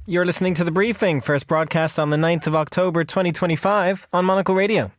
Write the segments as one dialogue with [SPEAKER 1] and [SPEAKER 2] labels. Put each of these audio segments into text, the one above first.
[SPEAKER 1] You're listening to The Briefing, first broadcast on the 9th of October 2025 on Monocle Radio.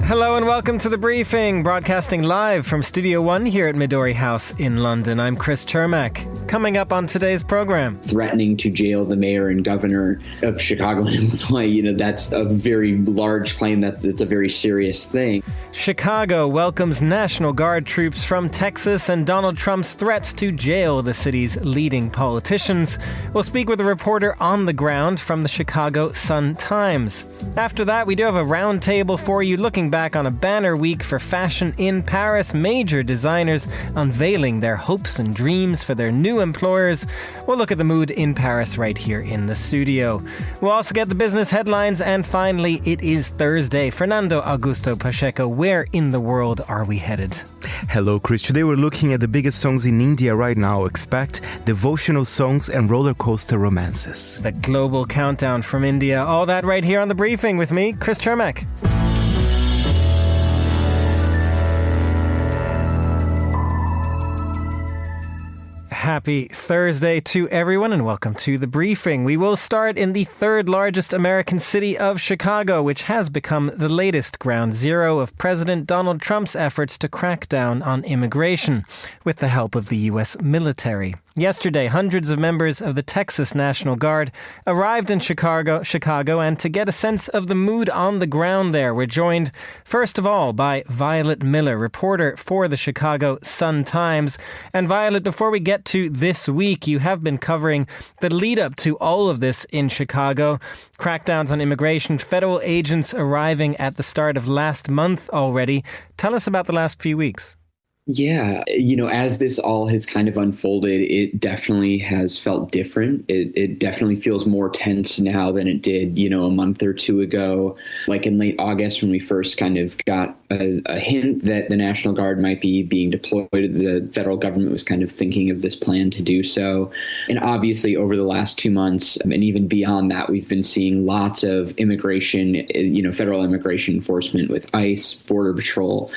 [SPEAKER 1] Hello and welcome to The Briefing, broadcasting live from Studio One here at Midori House in London. I'm Chris Chermak. Coming up on today's program.
[SPEAKER 2] Threatening to jail the mayor and governor of Chicago and Illinois, that's a very large claim. It's a very serious thing.
[SPEAKER 1] Chicago welcomes National Guard troops from Texas and Donald Trump's threats to jail the city's leading politicians. We'll speak with a reporter on the ground from the Chicago Sun-Times. After that, we do have a roundtable for you looking back on a banner week for fashion in Paris. Major designers unveiling their hopes and dreams for their new employers. We'll look at the mood in Paris right here in the studio. We'll also get the business headlines, and finally, it is Thursday. Fernando Augusto Pacheco, where in the world are we headed?
[SPEAKER 3] Hello, Chris. Today we're looking at the biggest songs in India right now. Expect devotional songs and roller coaster romances.
[SPEAKER 1] The global countdown from India. All that right here on The Briefing with me, Chris Chermak. Happy Thursday to everyone and welcome to The Briefing. We will start in the third largest American city of Chicago, which has become the latest ground zero of President Donald Trump's efforts to crack down on immigration with the help of the U.S. military. Yesterday, hundreds of members of the Texas National Guard arrived in Chicago, and to get a sense of the mood on the ground there, we're joined, first of all, by Violet Miller, reporter for the Chicago Sun-Times. And Violet, before we get to this week, you have been covering the lead-up to all of this in Chicago. Crackdowns on immigration, federal agents arriving at the start of last month already. Tell us about the last few weeks.
[SPEAKER 2] Yeah, as this all has kind of unfolded, it definitely has felt different. It definitely feels more tense now than it did, a month or two ago, like in late August when we first kind of got a hint that the National Guard might be being deployed. The federal government was kind of thinking of this plan to do so. And obviously over the last 2 months and even beyond that, we've been seeing lots of immigration, federal immigration enforcement with ICE, Border Patrol,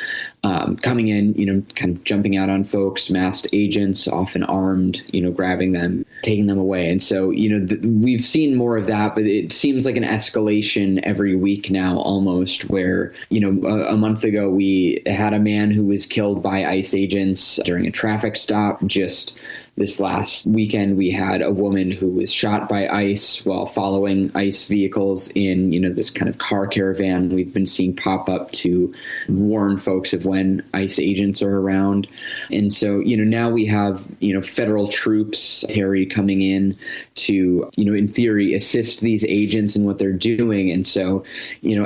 [SPEAKER 2] coming in, kind of jumping out on folks, masked agents, often armed, grabbing them, taking them away. And so, we've seen more of that, but it seems like an escalation every week now almost where, a month ago, we had a man who was killed by ICE agents during a traffic stop. Just this last weekend, we had a woman who was shot by ICE while following ICE vehicles in, this kind of car caravan we've been seeing pop up to warn folks of when ICE agents are around. And so, now we have, federal troops, Harry, coming in to, in theory, assist these agents in what they're doing. And so,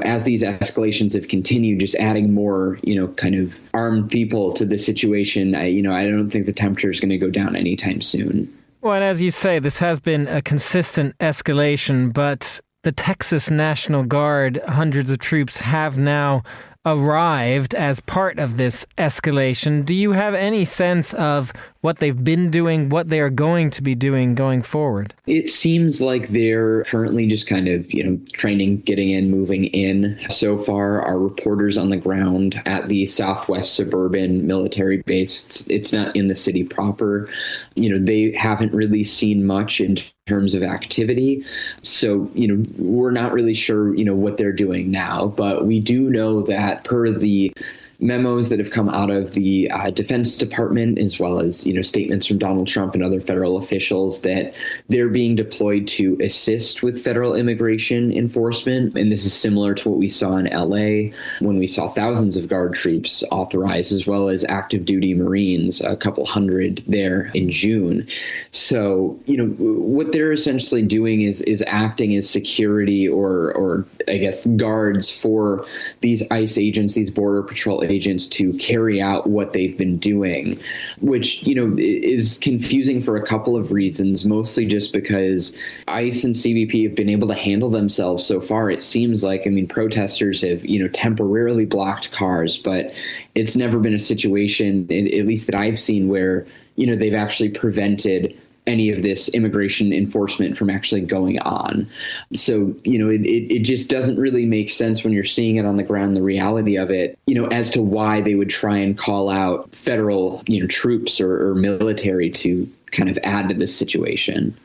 [SPEAKER 2] as these escalations have continued, just adding more, kind of armed people to the situation, I don't think the temperature is going to go down anytime soon.
[SPEAKER 1] Well, and as you say, this has been a consistent escalation, but the Texas National Guard, hundreds of troops have now arrived as part of this escalation. Do you have any sense of what they've been doing, what they are going to be doing going forward?
[SPEAKER 2] It seems like they're currently just kind of, training, getting in, moving in. So far, our reporters on the ground at the Southwest Suburban military base, it's not in the city proper. They haven't really seen much in terms of activity. So, we're not really sure, what they're doing now, but we do know that per the memos that have come out of the Defense Department, as well as, statements from Donald Trump and other federal officials, that they're being deployed to assist with federal immigration enforcement. And this is similar to what we saw in LA when we saw thousands of Guard troops authorized, as well as active duty Marines, a couple hundred there in June. So, what they're essentially doing is acting as security or I guess guards for these ICE agents, these Border Patrol agents, to carry out what they've been doing, which, is confusing for a couple of reasons, mostly just because ICE and CBP have been able to handle themselves so far. It seems like, protesters have, temporarily blocked cars, but it's never been a situation, at least that I've seen, where, they've actually prevented any of this immigration enforcement from actually going on. So, it just doesn't really make sense when you're seeing it on the ground, the reality of it, as to why they would try and call out federal, troops or military to kind of add to this situation.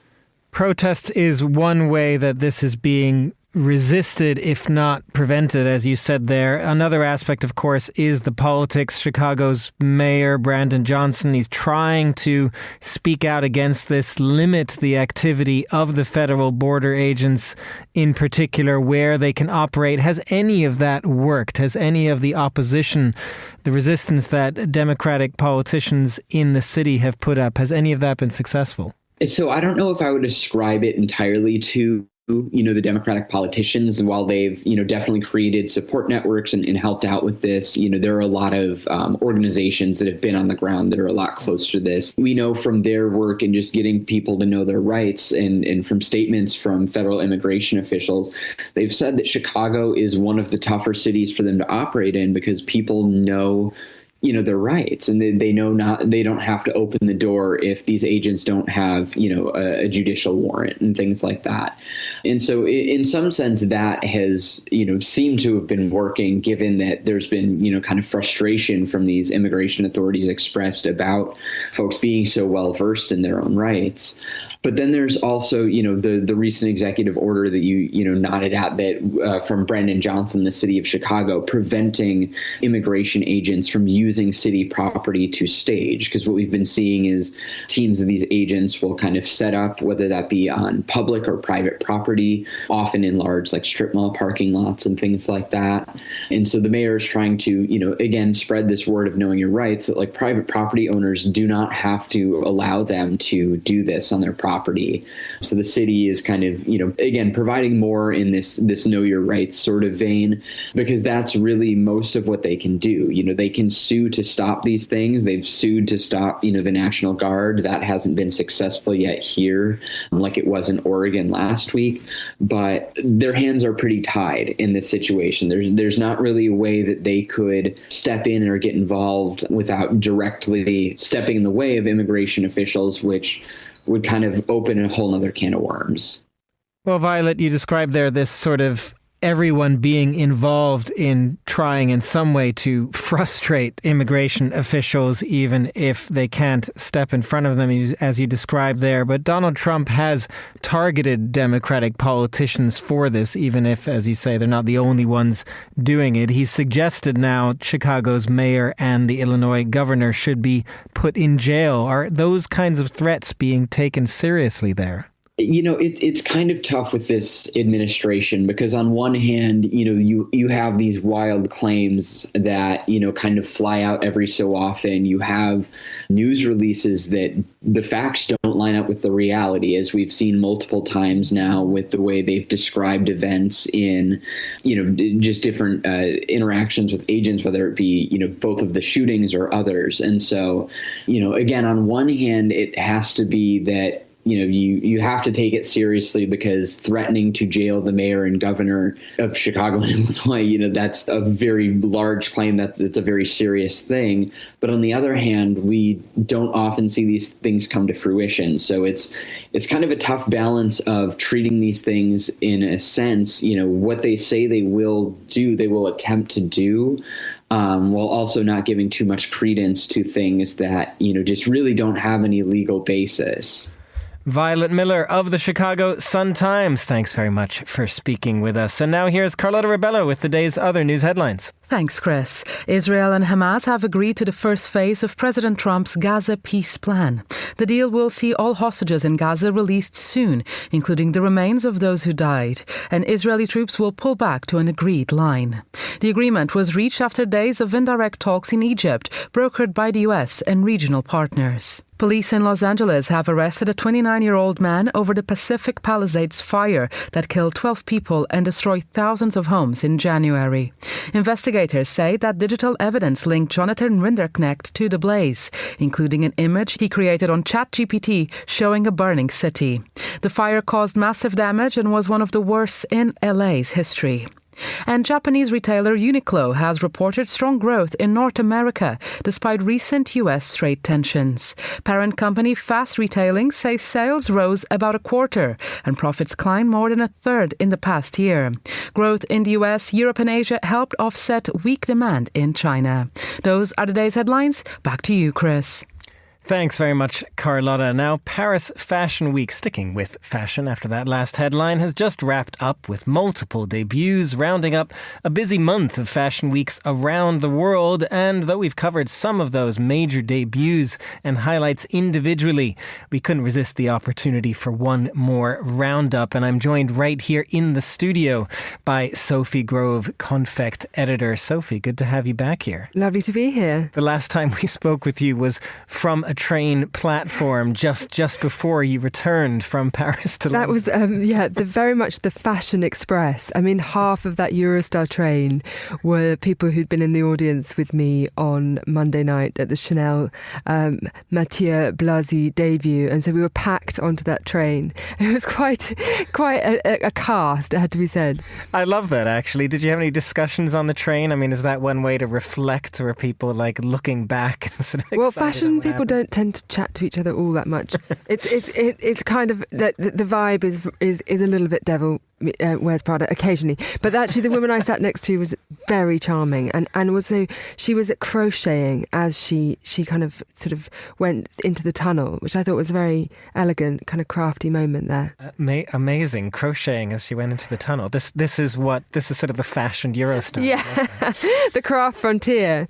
[SPEAKER 1] Protests is one way that this is being resisted, if not prevented, as you said there. Another aspect, of course, is the politics. Chicago's mayor, Brandon Johnson, he's trying to speak out against this, limit the activity of the federal border agents, in particular, where they can operate. Has any of that worked? Has any of the opposition, the resistance that Democratic politicians in the city have put up, has any of that been successful?
[SPEAKER 2] So I don't know if I would ascribe it entirely to the Democratic politicians. While they've, definitely created support networks and helped out with this, there are a lot of organizations that have been on the ground that are a lot closer to this. We know from their work and just getting people to know their rights and from statements from federal immigration officials, they've said that Chicago is one of the tougher cities for them to operate in because people know their rights, and they don't have to open the door if these agents don't have, a judicial warrant and things like that. And so in some sense that has, seemed to have been working, given that there's been, kind of frustration from these immigration authorities expressed about folks being so well versed in their own rights. But then there's also, the recent executive order that you nodded at that from Brandon Johnson, the city of Chicago, preventing immigration agents from using city property to stage. Because what we've been seeing is teams of these agents will kind of set up, whether that be on public or private property, often in large like strip mall parking lots and things like that. And so the mayor is trying to, again, spread this word of knowing your rights, that like private property owners do not have to allow them to do this on their property. So the city is kind of, again, providing more in this know your rights sort of vein, because that's really most of what they can do. They can sue to stop these things. They've sued to stop, the National Guard. That hasn't been successful yet here, like it was in Oregon last week. But their hands are pretty tied in this situation. There's not really a way that they could step in or get involved without directly stepping in the way of immigration officials, which would kind of open a whole other can of worms.
[SPEAKER 1] Well, Violet, you described there this sort of everyone being involved in trying in some way to frustrate immigration officials, even if they can't step in front of them, as you described there. But Donald Trump has targeted Democratic politicians for this, even if, as you say, they're not the only ones doing it. He's suggested now Chicago's mayor and the Illinois governor should be put in jail. Are those kinds of threats being taken seriously there?
[SPEAKER 2] It's kind of tough with this administration because on one hand, you have these wild claims that, kind of fly out every so often. You have news releases that the facts don't line up with the reality, as we've seen multiple times now with the way they've described events in, just different interactions with agents, whether it be, both of the shootings or others. And so, again, on one hand, it has to be that you have to take it seriously because threatening to jail the mayor and governor of Chicago and Illinois, that's a very large claim. It's a very serious thing. But on the other hand, we don't often see these things come to fruition. So it's kind of a tough balance of treating these things in a sense, what they say they will do, they will attempt to do. While also not giving too much credence to things that, just really don't have any legal basis.
[SPEAKER 1] Violet Miller of the Chicago Sun-Times, thanks very much for speaking with us. And now here's Carlotta Rebello with the day's other news headlines.
[SPEAKER 4] Thanks, Chris. Israel and Hamas have agreed to the first phase of President Trump's Gaza peace plan. The deal will see all hostages in Gaza released soon, including the remains of those who died, and Israeli troops will pull back to an agreed line. The agreement was reached after days of indirect talks in Egypt, brokered by the US and regional partners. Police in Los Angeles have arrested a 29-year-old man over the Pacific Palisades fire that killed 12 people and destroyed thousands of homes in January. Investigators say that digital evidence linked Jonathan Rinderknecht to the blaze, including an image he created on ChatGPT showing a burning city. The fire caused massive damage and was one of the worst in LA's history. And Japanese retailer Uniqlo has reported strong growth in North America despite recent US trade tensions. Parent company Fast Retailing says sales rose about a quarter and profits climbed more than a third in the past year. Growth in the US, Europe and Asia helped offset weak demand in China. Those are today's headlines. Back to you, Chris.
[SPEAKER 1] Thanks very much, Carlotta. Now, Paris Fashion Week, sticking with fashion after that last headline, has just wrapped up with multiple debuts, rounding up a busy month of fashion weeks around the world. And though we've covered some of those major debuts and highlights individually, we couldn't resist the opportunity for one more roundup. And I'm joined right here in the studio by Sophie Grove, Confect editor. Sophie, good to have you back here.
[SPEAKER 5] Lovely to be here.
[SPEAKER 1] The last time we spoke with you was from a train platform just before you returned from Paris to London.
[SPEAKER 5] That was, very much the Fashion Express. I mean, half of that Eurostar train were people who'd been in the audience with me on Monday night at the Chanel Mathieu Blasi debut. And so we were packed onto that train. It was quite a cast, it had to be said.
[SPEAKER 1] I love that, actually. Did you have any discussions on the train? I mean, is that one way to reflect, or are people like looking back and sort of
[SPEAKER 5] Well, fashion people don't tend to chat to each other all that much. It's kind of the vibe is a little bit devil wears Prada occasionally, but actually the woman I sat next to was very charming, and also she was crocheting as she kind of sort of went into the tunnel, which I thought was a very elegant kind of crafty moment there.
[SPEAKER 1] Amazing, crocheting as she went into the tunnel. This is sort of the fashion Eurostar.
[SPEAKER 5] Yeah, the craft frontier.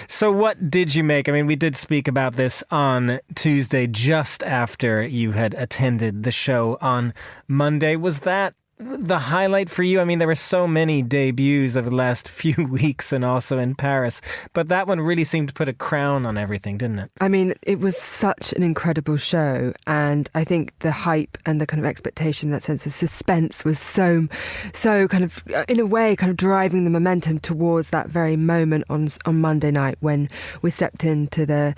[SPEAKER 1] So what did you make? I mean, we did speak about this on Tuesday just after you had attended the show on Monday. Was that the highlight for you? I mean, there were so many debuts over the last few weeks and also in Paris, but that one really seemed to put a crown on everything, didn't it?
[SPEAKER 5] I mean, it was such an incredible show, and I think the hype and the kind of expectation, that sense of suspense was so kind of, in a way, kind of driving the momentum towards that very moment on Monday night when we stepped into the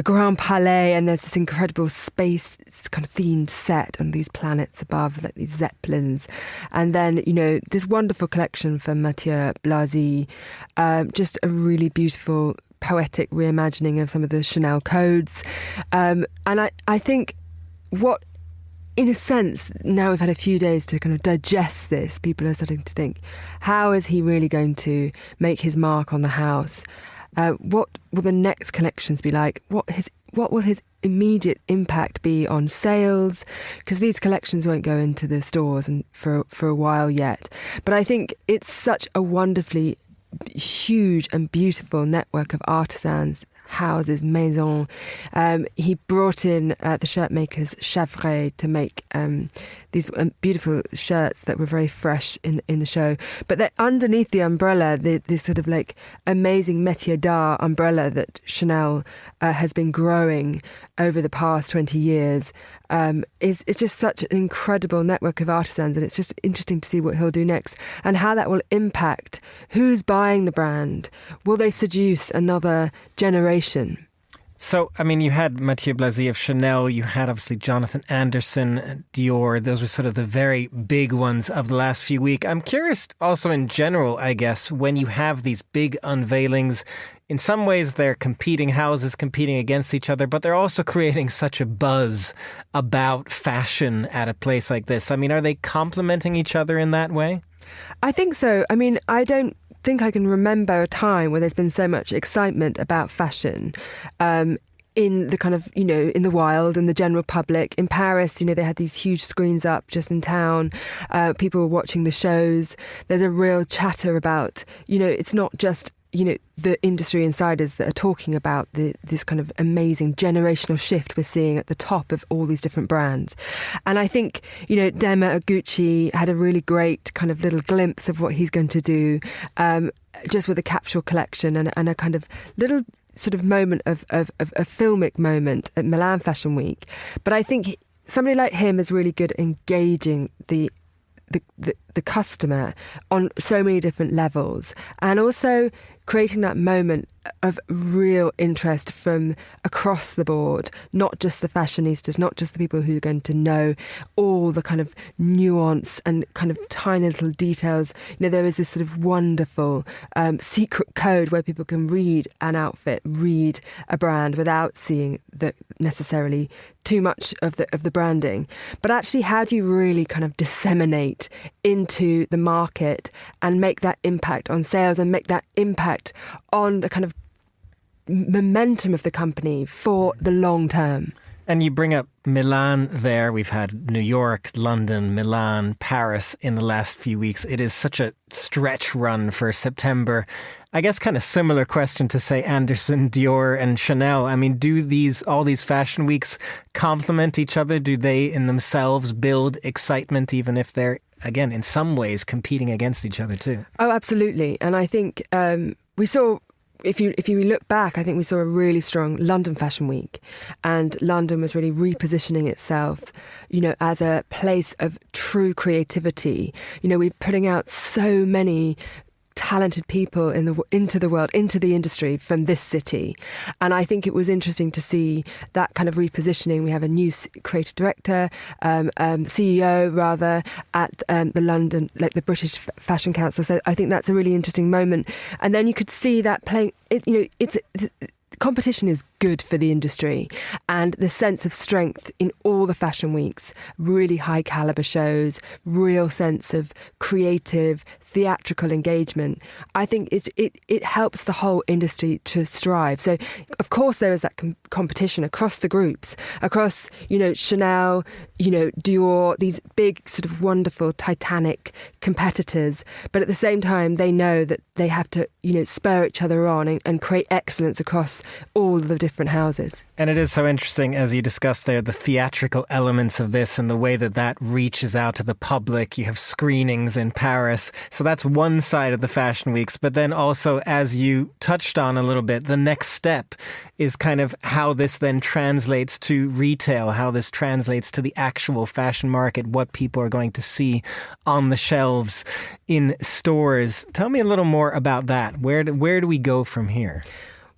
[SPEAKER 5] Grand Palais, and there's this incredible space kind of themed set on these planets above, like these zeppelins. And then, this wonderful collection from Mathieu Blasi, just a really beautiful poetic reimagining of some of the Chanel codes. And I think what, in a sense, now we've had a few days to kind of digest this, people are starting to think, how is he really going to make his mark on the house? What will the next collections be like? What will his immediate impact be on sales? Because these collections won't go into the stores and for a while yet. But I think it's such a wonderfully huge and beautiful network of artisans, houses, maisons. He brought in the shirt makers Chavray to make these beautiful shirts that were very fresh in the show. But that underneath the umbrella, this sort of like amazing métier d'art umbrella that Chanel has been growing over the past 20 years is just such an incredible network of artisans, and it's just interesting to see what he'll do next and how that will impact who's buying the brand. Will they seduce another generation?
[SPEAKER 1] So, I mean, you had Mathieu Blasi of Chanel, you had obviously Jonathan Anderson, Dior. Those were sort of the very big ones of the last few weeks. I'm curious also in general, I guess, when you have these big unveilings, in some ways they're competing houses, competing against each other, but they're also creating such a buzz about fashion at a place like this. I mean, are they complementing each other in that way?
[SPEAKER 5] I think so. I mean, I don't think I can remember a time where there's been so much excitement about fashion in the kind of, in the wild, in the general public. In Paris, they had these huge screens up just in town. People were watching the shows. There's a real chatter about, it's not just, the industry insiders that are talking about this kind of amazing generational shift we're seeing at the top of all these different brands. And I think, Dema at Gucci had a really great kind of little glimpse of what he's going to do, just with a capsule collection and a kind of little sort of moment of a filmic moment at Milan Fashion Week. But I think somebody like him is really good at engaging the customer on so many different levels, and also creating that moment of real interest from across the board, not just the fashionistas, not just the people who are going to know all the kind of nuance and kind of tiny little details. There is this sort of wonderful secret code where people can read an outfit, read a brand without seeing necessarily too much of the branding. But actually, how do you really kind of disseminate into the market and make that impact on sales and make that impact on the kind of momentum of the company for the long term?
[SPEAKER 1] And you bring up Milan there. We've had New York, London, Milan, Paris in the last few weeks. It is such a stretch run for September. I guess kind of similar question to, say, Anderson, Dior and Chanel. I mean, do all these fashion weeks complement each other? Do they in themselves build excitement, even if they're, again, in some ways competing against each other too?
[SPEAKER 5] Oh, absolutely. And I think we saw... If you look back, I think we saw a really strong London Fashion Week, and London was really repositioning itself, as a place of true creativity. We're putting out so many talented people into the world, into the industry from this city. And I think it was interesting to see that kind of repositioning. We have a new creative director, CEO rather, at the London, like the British Fashion Council. So I think that's a really interesting moment. And then you could see that playing, competition is good for the industry, and the sense of strength in all the fashion weeks, really high caliber shows, real sense of creative, theatrical engagement. I think it helps the whole industry to strive. So, of course, there is that competition across the groups, across, Chanel, Dior, these big sort of wonderful titanic competitors. But at the same time, they know that they have to, spur each other on and create excellence across all of the different houses.
[SPEAKER 1] And it is so interesting, as you discussed there, the theatrical elements of this and the way that reaches out to the public. You have screenings in Paris. So that's one side of the fashion weeks. But then also, as you touched on a little bit, the next step is kind of how this then translates to retail, how this translates to the actual fashion market, what people are going to see on the shelves in stores. Tell me a little more about that. Where do we go from here?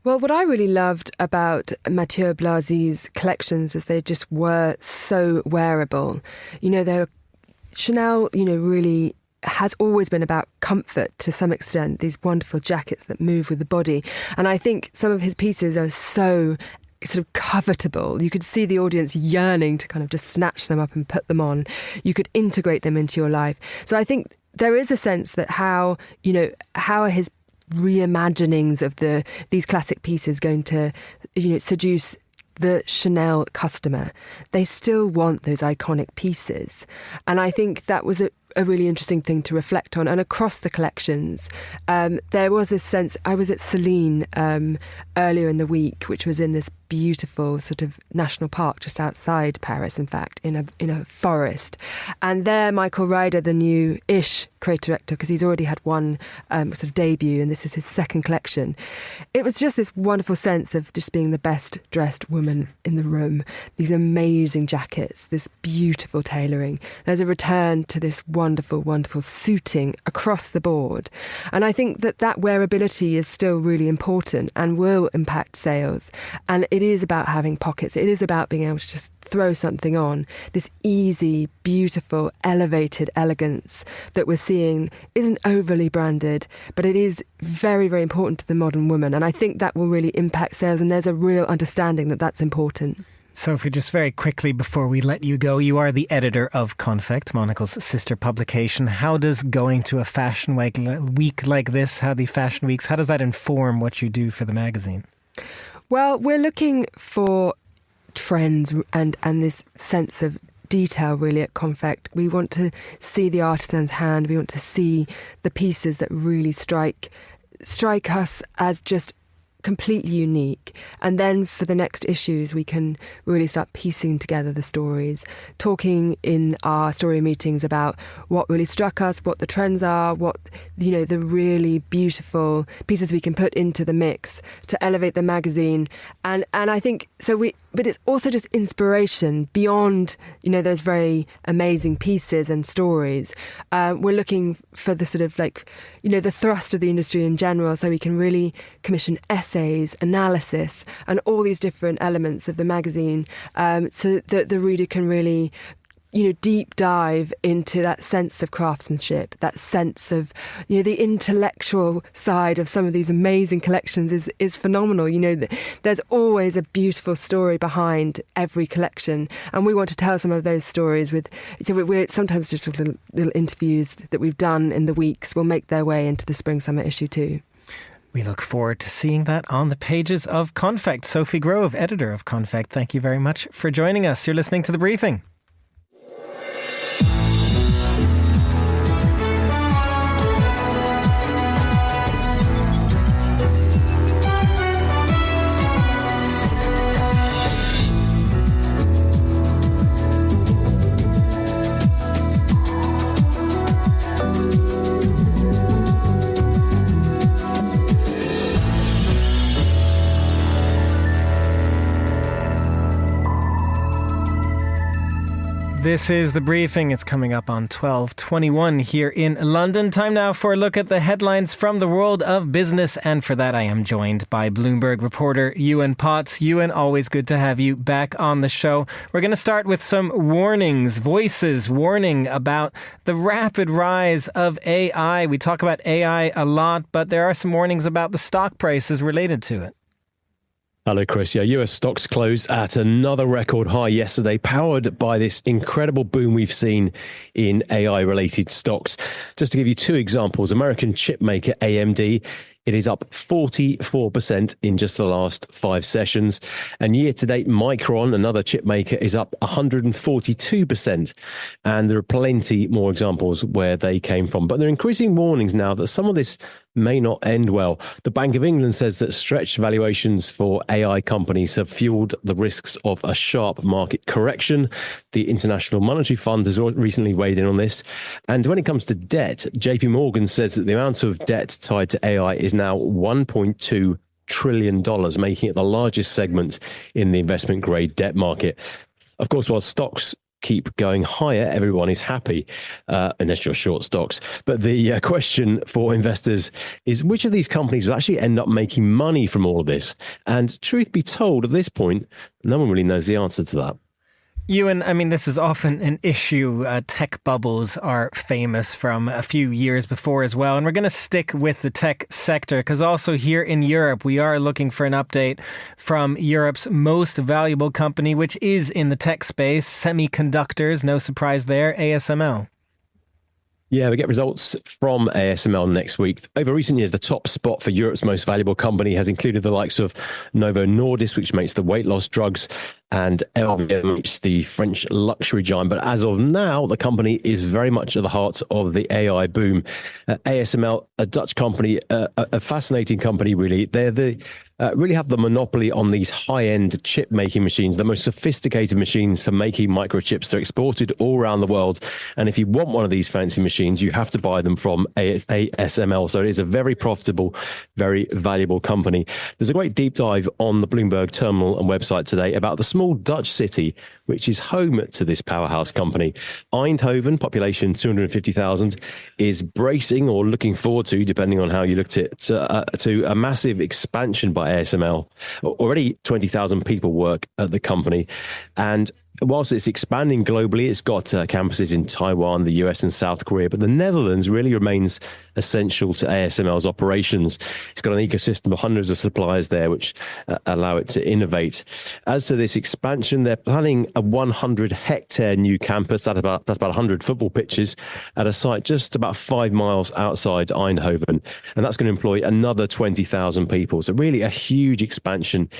[SPEAKER 5] Well, what I really loved about Mathieu Blasy's collections is they just were so wearable. Chanel, really has always been about comfort to some extent, these wonderful jackets that move with the body. And I think some of his pieces are so sort of covetable. You could see the audience yearning to kind of just snatch them up and put them on. You could integrate them into your life. So I think there is a sense that how are his reimaginings of these classic pieces going to seduce the Chanel customer? They still want those iconic pieces, and I think that was a really interesting thing to reflect on. And across the collections, there was this sense. I was at Celine earlier in the week, which was in this beautiful sort of national park just outside Paris, in fact, in a forest. And there, Michael Ryder, the new-ish creative director, because he's already had one sort of debut, and this is his second collection. It was just this wonderful sense of just being the best dressed woman in the room. These amazing jackets, this beautiful tailoring. There's a return to this wonderful, wonderful suiting across the board. And I think that wearability is still really important and will impact sales. And it is about having pockets. It is about being able to just throw something on. This easy, beautiful, elevated elegance that we're seeing isn't overly branded, but it is very, very important to the modern woman. And I think that will really impact sales. And there's a real understanding that that's important.
[SPEAKER 1] Sophie, just very quickly before we let you go, you are the editor of Confect, Monocle's sister publication. How does going to a fashion week like this, how does that inform what you do for the magazine?
[SPEAKER 5] Well, we're looking for trends and this sense of detail really at Confect. We want to see the artisan's hand. We want to see the pieces that really strike us as just completely unique. And then for the next issues, we can really start piecing together the stories, talking in our story meetings about what really struck us, what the trends are, what, the really beautiful pieces we can put into the mix to elevate the magazine. And I think, but it's also just inspiration beyond, those very amazing pieces and stories. We're looking for the sort of the thrust of the industry in general, so we can really commission essays essays, analysis, and all these different elements of the magazine, so that the reader can really deep dive into that sense of craftsmanship, that sense of, the intellectual side of some of these amazing collections is phenomenal. There's always a beautiful story behind every collection, and we want to tell some of those stories we're sometimes just little interviews that we've done in the weeks will make their way into the spring summer issue too.
[SPEAKER 1] We look forward to seeing that on the pages of Confect. Sophie Grove, editor of Confect, thank you very much for joining us. You're listening to The Briefing. This is The Briefing. It's coming up on 12:21 here in London. Time now for a look at the headlines from the world of business. And for that, I am joined by Bloomberg reporter Ewan Potts. Ewan, always good to have you back on the show. We're going to start with some warnings, voices warning about the rapid rise of AI. We talk about AI a lot, but there are some warnings about the stock prices related to it.
[SPEAKER 6] Hello, Chris. Yeah, US stocks closed at another record high yesterday, powered by this incredible boom we've seen in AI-related stocks. Just to give you two examples, American chip maker AMD, it is up 44% in just the last 5 sessions. And year-to-date, Micron, another chip maker, is up 142%. And there are plenty more examples where they came from. But there are increasing warnings now that some of this may not end well. The Bank of England says that stretched valuations for AI companies have fueled the risks of a sharp market correction. The International Monetary Fund has recently weighed in on this. And when it comes to debt, JP Morgan says that the amount of debt tied to AI is now $1.2 trillion, making it the largest segment in the investment grade debt market. Of course, while stocks keep going higher, everyone is happy, unless you're short stocks. But the question for investors is which of these companies will actually end up making money from all of this? And truth be told, at this point, no one really knows the answer to that.
[SPEAKER 1] Ewan, I mean, this is often an issue. Tech bubbles are famous from a few years before as well. And we're going to stick with the tech sector because also here in Europe, we are looking for an update from Europe's most valuable company, which is in the tech space, semiconductors. No surprise there, ASML.
[SPEAKER 6] Yeah, we get results from ASML next week. Over recent years, the top spot for Europe's most valuable company has included the likes of Novo Nordisk, which makes the weight loss drugs, and LVMH, the French luxury giant. But as of now, the company is very much at the heart of the AI boom. ASML, a Dutch company, a fascinating company, really. They're really have the monopoly on these high-end chip-making machines, the most sophisticated machines for making microchips. They're exported all around the world. And if you want one of these fancy machines, you have to buy them from ASML. So it is a very profitable, very valuable company. There's a great deep dive on the Bloomberg terminal and website today about the small Dutch city which is home to this powerhouse company. Eindhoven, population 250,000, is bracing or looking forward to, depending on how you looked at it, to a massive expansion by ASML. Already 20,000 people work at the company. And whilst it's expanding globally, it's got campuses in Taiwan, the US and South Korea, but the Netherlands really remains essential to ASML's operations. It's got an ecosystem of hundreds of suppliers there which allow it to innovate. As to this expansion, they're planning a 100-hectare new campus, that's about 100 football pitches, at a site just about 5 miles outside Eindhoven. And that's going to employ another 20,000 people. So really a huge expansion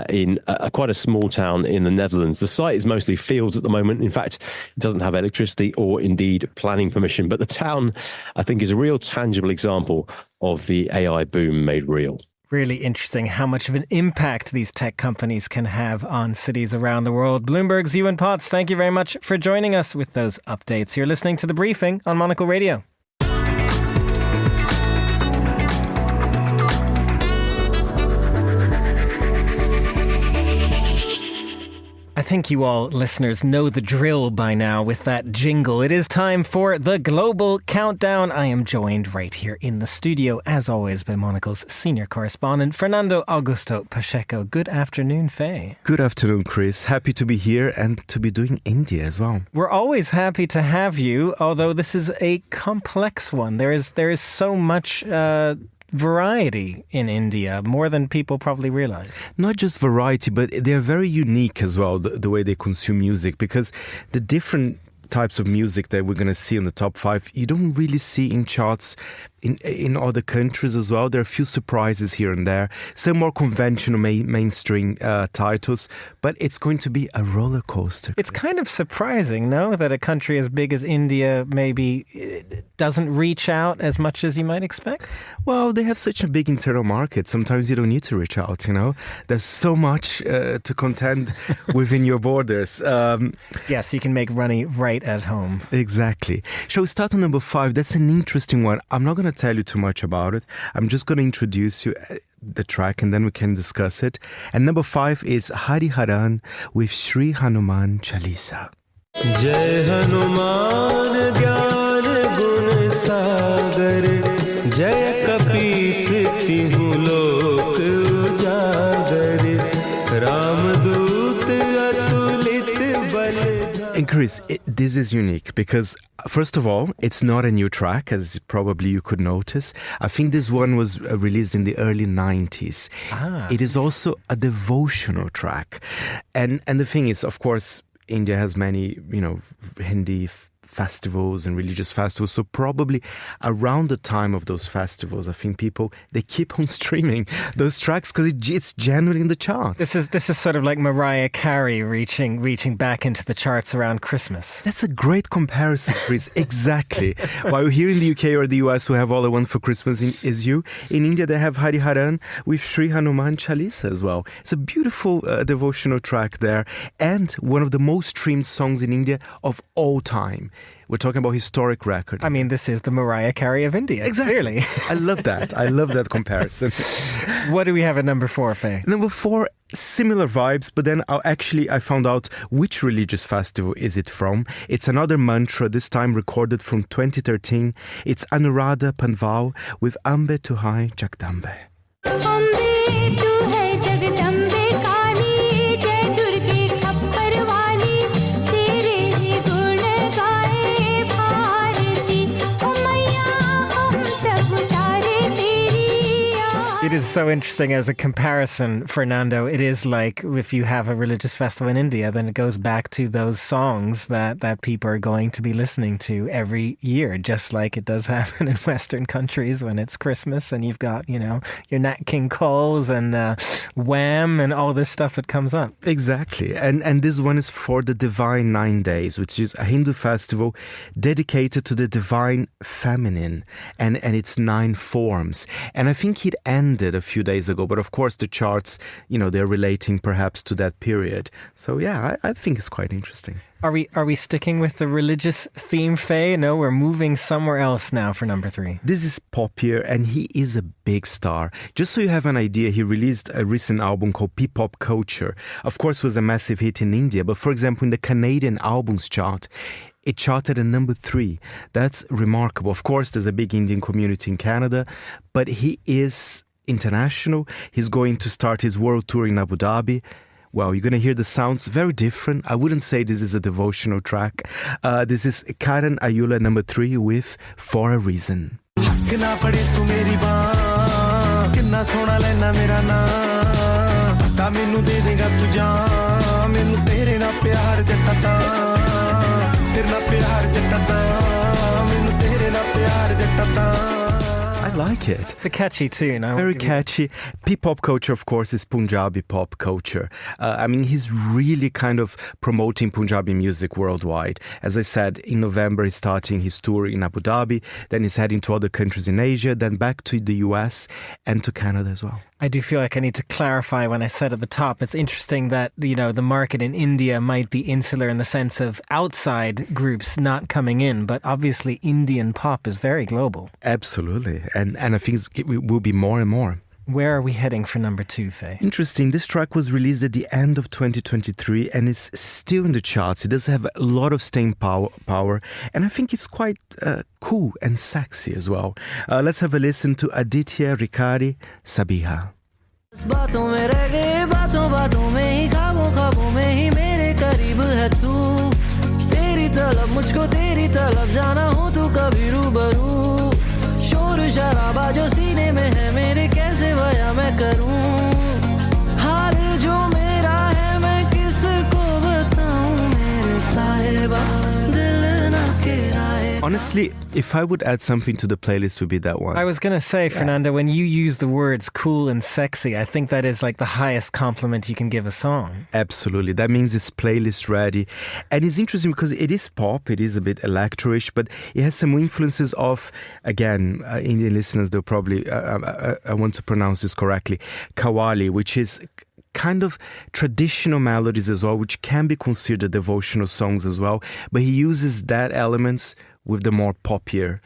[SPEAKER 6] in quite a small town in the Netherlands. The site is mostly fields at the moment. In fact, it doesn't have electricity or indeed planning permission. But the town, I think, is a real tangible example of the AI boom made real.
[SPEAKER 1] Really interesting how much of an impact these tech companies can have on cities around the world. Bloomberg's Ewan Potts, thank you very much for joining us with those updates. You're listening to The Briefing on Monocle Radio. I think you all listeners know the drill by now with that jingle. It is time for the Global Countdown. I am joined right here in the studio, as always, by Monocle's senior correspondent, Fernando Augusto Pacheco. Good afternoon, Faye.
[SPEAKER 3] Good afternoon, Chris. Happy to be here and to be doing India as well.
[SPEAKER 1] We're always happy to have you, although this is a complex one. There is so much variety in India, more than people probably realize.
[SPEAKER 3] Not just variety, but they're very unique as well, the way they consume music, because the different types of music that we're going to see in the top 5, you don't really see in charts in other countries as well. There are a few surprises here and there, some more conventional mainstream titles, but it's going to be a roller coaster.
[SPEAKER 1] It's kind of surprising, no, that a country as big as India maybe doesn't reach out as much as you might expect?
[SPEAKER 3] Well, they have such a big internal market. Sometimes you don't need to reach out, There's so much to contend within your borders.
[SPEAKER 1] Yes, you can make money right at home.
[SPEAKER 3] Exactly. Shall we start on number 5? That's an interesting one. I'm not going to tell you too much about it. I'm just going to introduce you the track and then we can discuss it. And number 5 is Hari Haran with Sri Hanuman Chalisa. Jai Hanuman Gyan Gun Sagar Jai Kapis Tihu Lok Ujagar Ramdut Atulit Bal. And Chris, this is unique because, first of all, it's not a new track, as probably you could notice. I think this one was released in the early 90s. It is also a devotional track. And the thing is, of course, India has many, Hindi festivals and religious festivals. So probably around the time of those festivals, I think they keep on streaming those tracks because it's genuinely in the chart.
[SPEAKER 1] This is sort of like Mariah Carey reaching back into the charts around Christmas.
[SPEAKER 3] That's a great comparison, Chris. Exactly. While here in the UK or the US, we have All I Want for Christmas Is You. In India, they have Hari Haran with Sri Hanuman Chalisa as well. It's a beautiful devotional track there and one of the most streamed songs in India of all time. We're talking about historic record.
[SPEAKER 1] I mean, this is the Mariah Carey of India.
[SPEAKER 3] Exactly.
[SPEAKER 1] Clearly.
[SPEAKER 3] I love that. I love that comparison.
[SPEAKER 1] What do we have at number 4, Faye?
[SPEAKER 3] Number 4, similar vibes, but then I found out which religious festival is it from. It's another mantra, this time recorded from 2013. It's Anuradha Panval with Ambe Tuhai Jagdambe. Ambe Tuhai Jagdambe.
[SPEAKER 1] It is so interesting as a comparison, Fernando. It is like if you have a religious festival in India, then it goes back to those songs that people are going to be listening to every year, just like it does happen in Western countries when it's Christmas and you've got, your Nat King Coles and Wham and all this stuff that comes up.
[SPEAKER 3] Exactly. And this one is for the Divine 9 Days, which is a Hindu festival dedicated to the divine feminine and its 9 forms. And I think it ended a few days ago, but of course the charts, they're relating perhaps to that period. So yeah, I think it's quite interesting.
[SPEAKER 1] Are we sticking with the religious theme, Faye? No, we're moving somewhere else now for number 3.
[SPEAKER 3] This is Poppier, and he is a big star. Just so you have an idea, he released a recent album called P-Pop Culture. Of course, it was a massive hit in India, but for example, in the Canadian albums chart, it charted at number 3. That's remarkable. Of course, there's a big Indian community in Canada, but he is international. He's going to start his world tour in Abu Dhabi. Well, you're going to hear the sounds very different. I wouldn't say this is a devotional track. This is Karan Ayula, number 3, with For a Reason. I like it.
[SPEAKER 1] It's a catchy tune.
[SPEAKER 3] It's very catchy. P-pop culture, of course, is Punjabi pop culture. He's really kind of promoting Punjabi music worldwide. As I said, in November, he's starting his tour in Abu Dhabi. Then he's heading to other countries in Asia, then back to the US and to Canada as well.
[SPEAKER 1] I do feel like I need to clarify when I said at the top, it's interesting that, the market in India might be insular in the sense of outside groups not coming in, but obviously Indian pop is very global.
[SPEAKER 3] Absolutely. And I think it will be more and more.
[SPEAKER 1] Where are we heading for number 2, Faye?
[SPEAKER 3] Interesting. This track was released at the end of 2023 and is still in the charts. It does have a lot of staying power, and I think it's quite cool and sexy as well. Let's have a listen to Aditya Riccardi, Sabiha.
[SPEAKER 7] बातों में रह गए बातों में ही ख्वाबों में ही मेरे करीब है तू तेरी तलब मुझको तेरी तलब जाना हो तू कभी रूबरू शोर शराबा जो सीने में है मेरे कैसे बयां मैं करूं हाल जो मेरा है मैं किसको बताऊं मेरे साहिबा दिल ना किराए.
[SPEAKER 3] Honestly, if I would add something to the playlist, would be that one.
[SPEAKER 1] I was going to say, Fernando, when you use the words cool and sexy, I think that is like the highest compliment you can give a song.
[SPEAKER 3] Absolutely. That means it's playlist ready. And it's interesting because it is pop, it is a bit electro-ish, but it has some influences of, again, Indian listeners, they'll probably, I want to pronounce this correctly, Qawwali, which is kind of traditional melodies as well, which can be considered devotional songs as well. But he uses that elements with the more poppier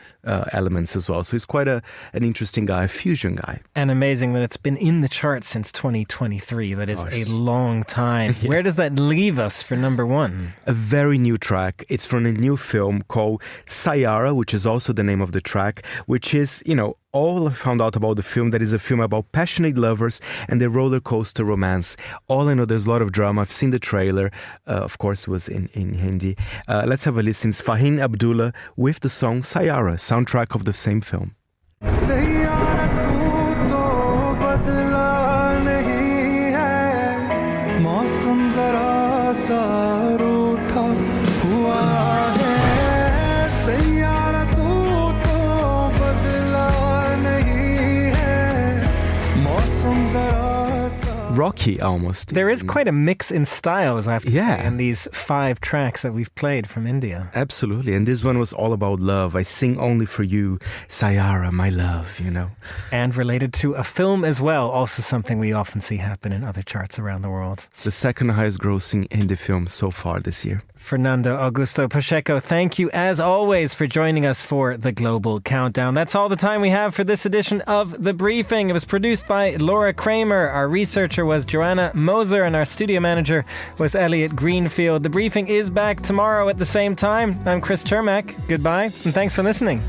[SPEAKER 3] elements as well. So he's quite an interesting guy, a fusion guy.
[SPEAKER 1] And amazing that it's been in the charts since 2023. That is a long time. Yeah. Where does that leave us for number 1?
[SPEAKER 3] A very new track. It's from a new film called Sayara, which is also the name of the track, which is, all I found out about the film, that is a film about passionate lovers and their roller coaster romance. All I know, there's a lot of drama. I've seen the trailer. Of course, it was in Hindi. Let's have a listen. It's Fahim Abdullah with the song Sayara, soundtrack of the same film. Rocky almost.
[SPEAKER 1] There is quite a mix in styles, I have to say, in these 5 tracks that we've played from India.
[SPEAKER 3] Absolutely. And this one was all about love. I sing only for you, Sayara, my love,
[SPEAKER 1] And related to a film as well, also something we often see happen in other charts around the world.
[SPEAKER 3] The second highest grossing Hindi film so far this year.
[SPEAKER 1] Fernando Augusto Pacheco, thank you as always for joining us for the Global Countdown. That's all the time we have for this edition of The Briefing. It was produced by Laura Kramer. Our researcher was Joanna Moser and our studio manager was Elliot Greenfield. The Briefing is back tomorrow at the same time. I'm Chris Chermak. Goodbye and thanks for listening.